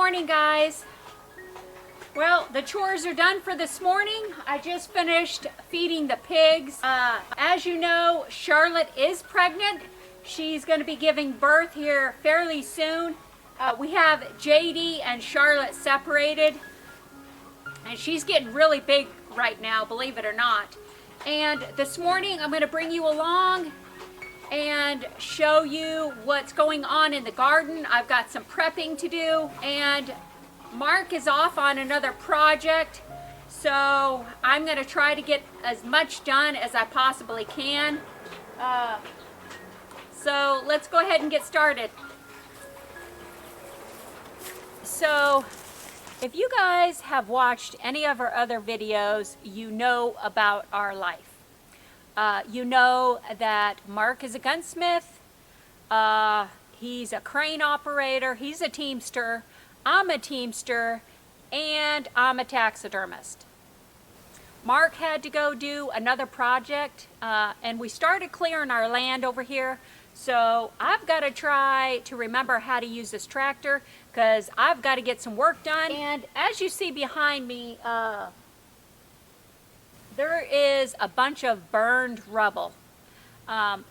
morning, guys. Well, the chores are done for this morning. I just finished feeding the pigs. As you know, Charlotte is pregnant. She's going to be giving birth here fairly soon. We have JD and Charlotte separated, and she's getting really big right now, believe it or not. And this morning I'm going to bring you along and show you what's going on in the garden. I've got some prepping to do, and Mark is off on another project, so I'm going to try to get as much done as I possibly can. So let's go ahead and get started. So if you guys have watched any of our other videos, you know about our life. You know that Mark is a gunsmith, he's a crane operator, he's a teamster, I'm a teamster, and I'm a taxidermist. Mark had to go do another project, and we started clearing our land over here, so I've got to try to remember how to use this tractor because I've got to get some work done. And as you see behind me, there is a bunch of burned rubble.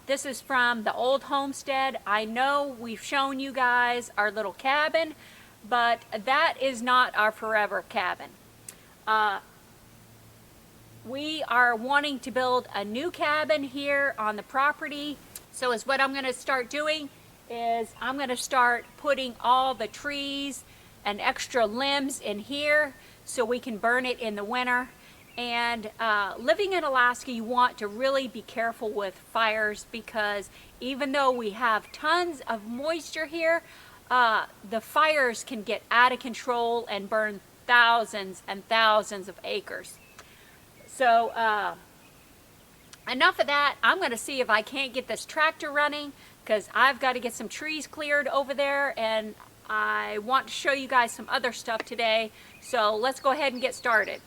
This is from the old homestead. I know we've shown you guys our little cabin, but that is not our forever cabin. We are wanting to build a new cabin here on the property. So what I'm going to start doing is I'm going to start putting all the trees and extra limbs in here so we can burn it in the winter. And living in Alaska, you want to really be careful with fires because even though we have tons of moisture here, the fires can get out of control and burn thousands and thousands of acres. So enough of that. I'm going to see if I can't get this tractor running because I've got to get some trees cleared over there, and I want to show you guys some other stuff today. So let's go ahead and get started.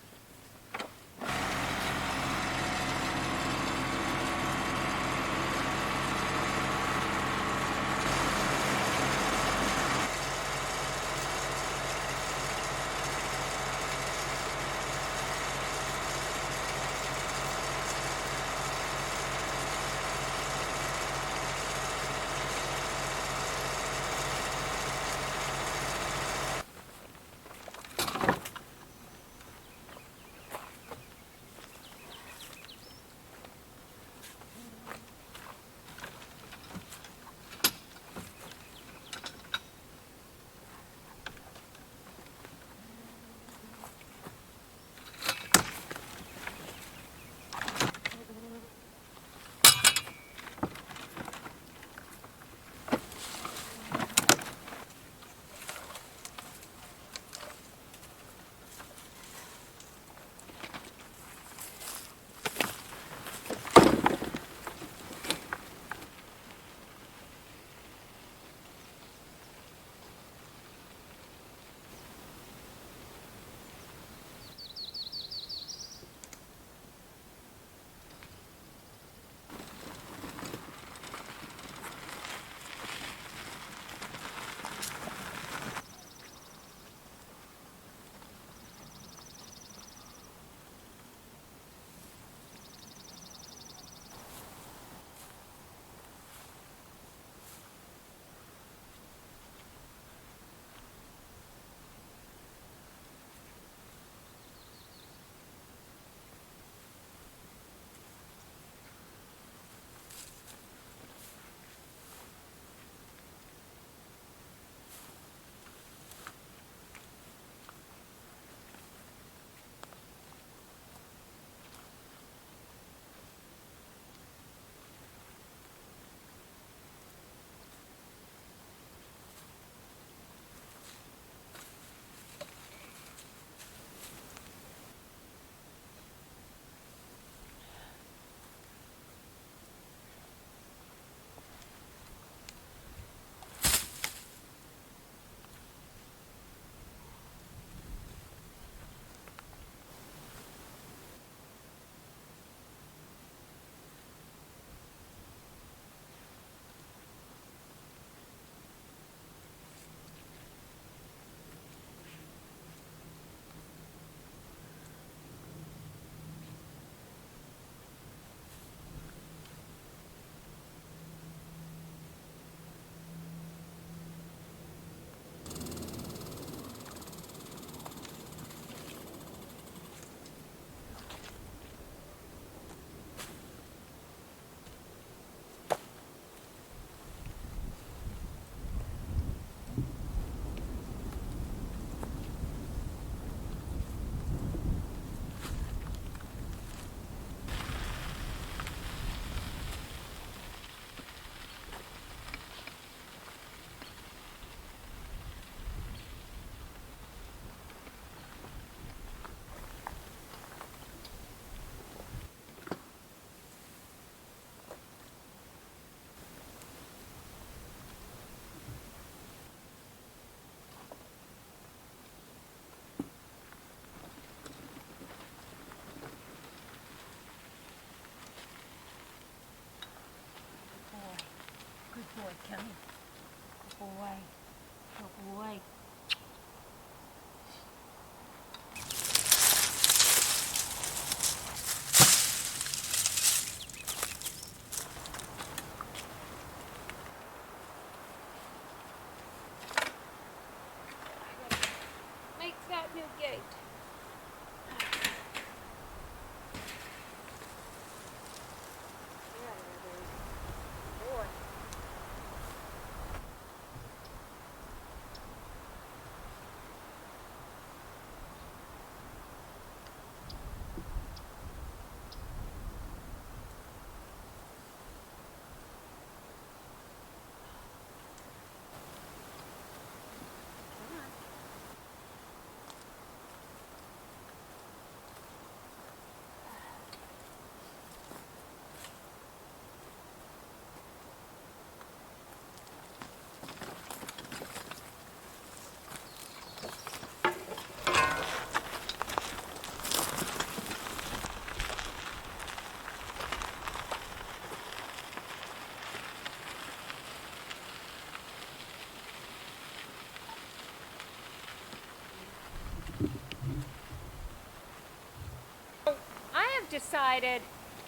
boy, come here. Good boy. Good boy. Make that new gate.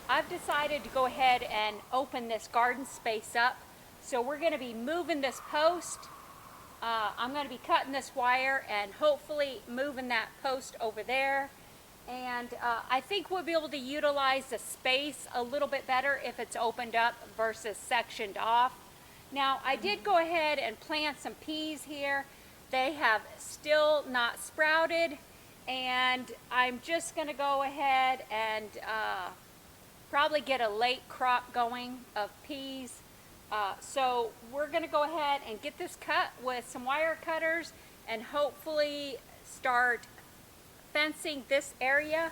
I've decided to go ahead and open this garden space up. So we're going to be moving this post. I'm going to be cutting this wire and hopefully moving that post over there. And I think we'll be able to utilize the space a little bit better if it's opened up versus sectioned off. Now, I did go ahead and plant some peas here. They have still not sprouted. And I'm just going to go ahead and probably get a late crop going of peas. So we're going to go ahead and get this cut with some wire cutters and hopefully start fencing this area.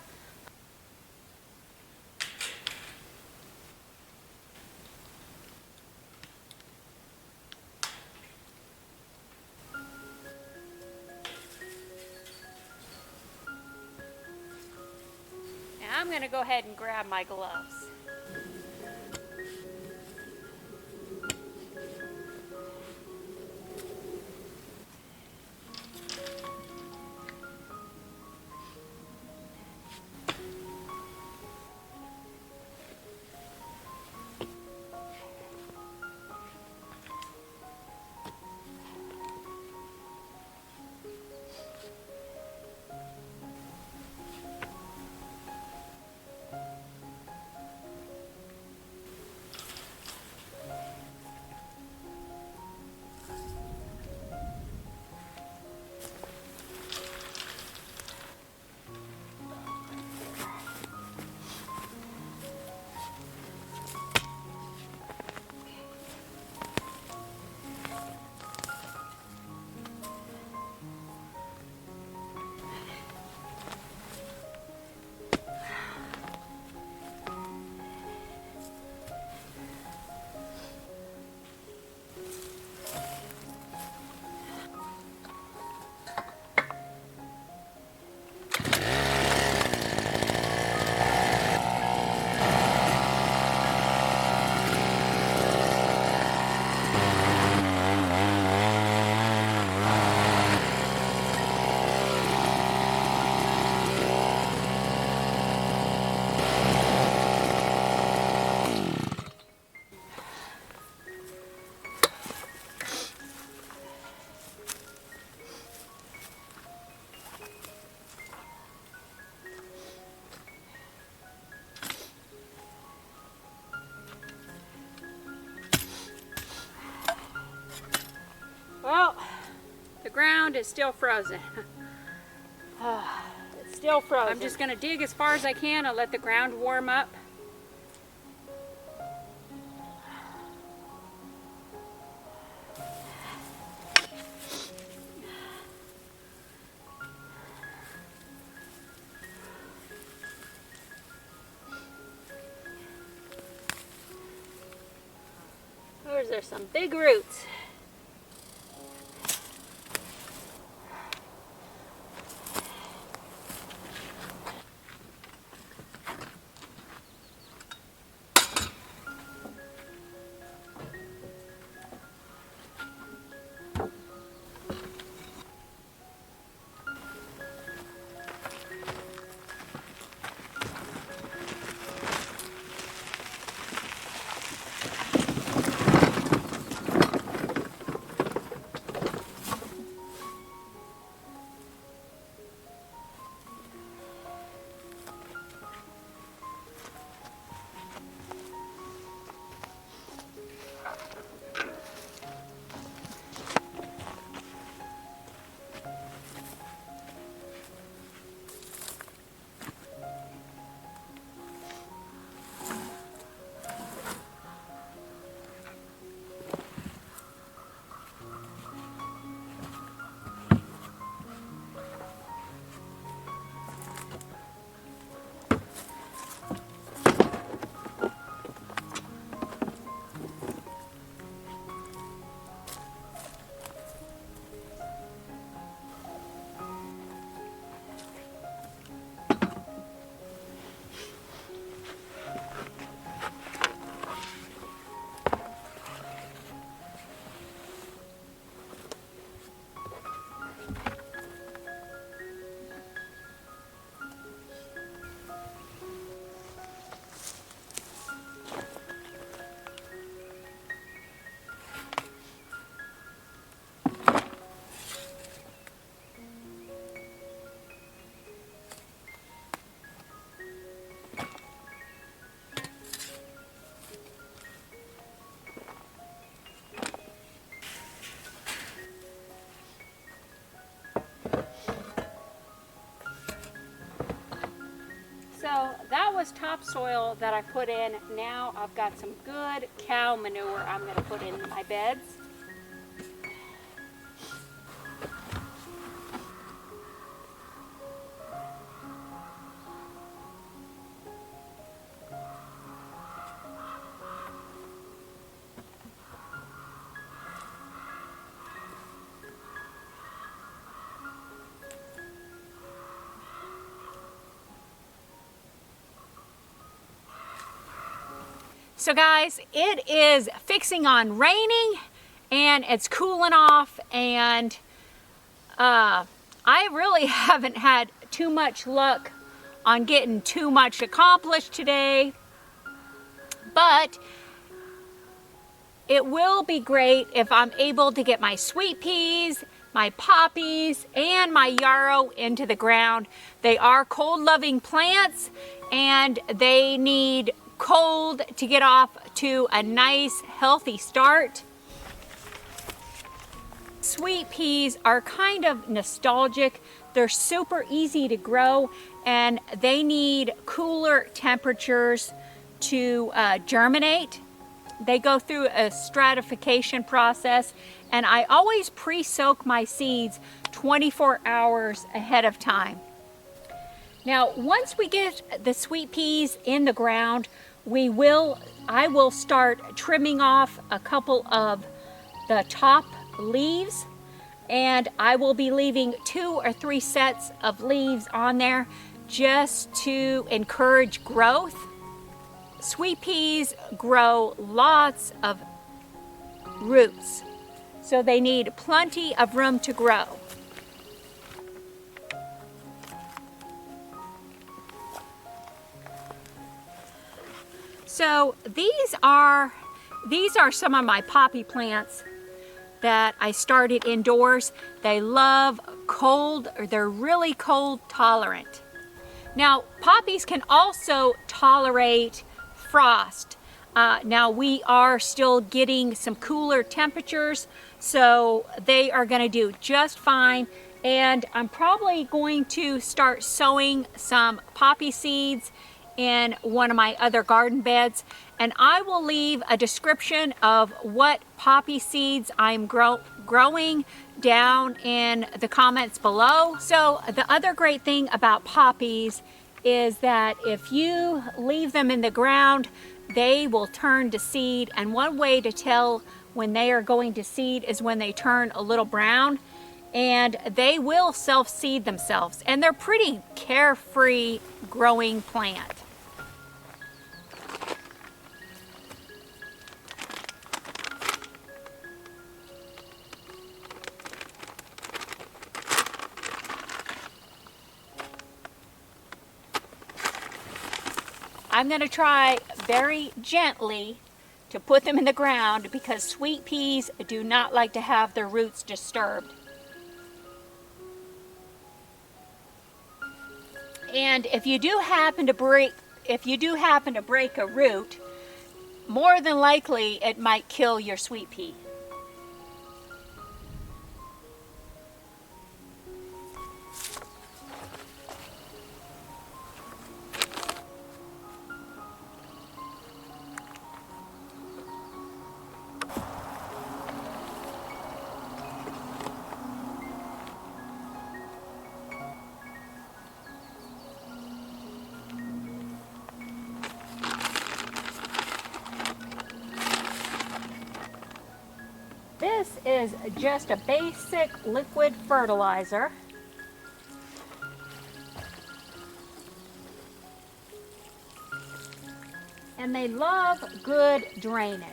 I'm going to go ahead and grab my gloves. Well, the ground is still frozen. It's still frozen. I'm just going to dig as far as I can and let the ground warm up. There's some big roots. was topsoil that I put in. Now I've got some good cow manure I'm going to put in my beds. So guys, it is fixing on raining and it's cooling off, and I really haven't had too much luck on getting too much accomplished today, but it will be great if I'm able to get my sweet peas, my poppies, and my yarrow into the ground. They are cold-loving plants and they need cold to get off to a nice healthy start. Sweet peas are kind of nostalgic. They're super easy to grow and they need cooler temperatures to germinate. They go through a stratification process, and I always pre-soak my seeds 24 hours ahead of time. Now, once we get the sweet peas in the ground, I will start trimming off a couple of the top leaves, and I will be leaving 2 or 3 sets of leaves on there just to encourage growth. Sweet peas grow lots of roots, so they need plenty of room to grow. So these are some of my poppy plants that I started indoors. They love cold, or they're really cold tolerant. Now, poppies can also tolerate frost. Now we are still getting some cooler temperatures, so they are going to do just fine. And I'm probably going to start sowing some poppy seeds in one of my other garden beds, and I will leave a description of what poppy seeds I'm growing down in the comments below. So the other great thing about poppies is that if you leave them in the ground, they will turn to seed, and one way to tell when they are going to seed is when they turn a little brown, and they will self-seed themselves, and they're pretty carefree growing plant. I'm going to try very gently to put them in the ground because sweet peas do not like to have their roots disturbed. And if you do happen to break a root, more than likely it might kill your sweet pea. This is just a basic liquid fertilizer. And they love good drainage.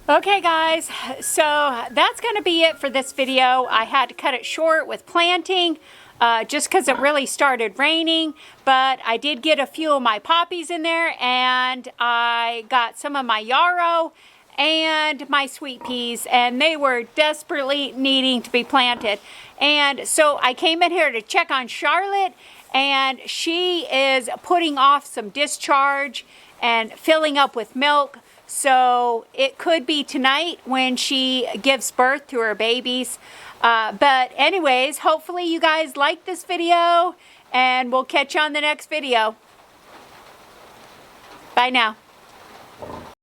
Okay guys, so that's going to be it for this video. I had to cut it short with planting just because it really started raining, but I did get a few of my poppies in there, and I got some of my yarrow and my sweet peas, and they were desperately needing to be planted. And so I came in here to check on Charlotte, and she is putting off some discharge, and filling up with milk. So it could be tonight when she gives birth to her babies. But anyways, hopefully you guys like this video, and we'll catch you on the next video. Bye now.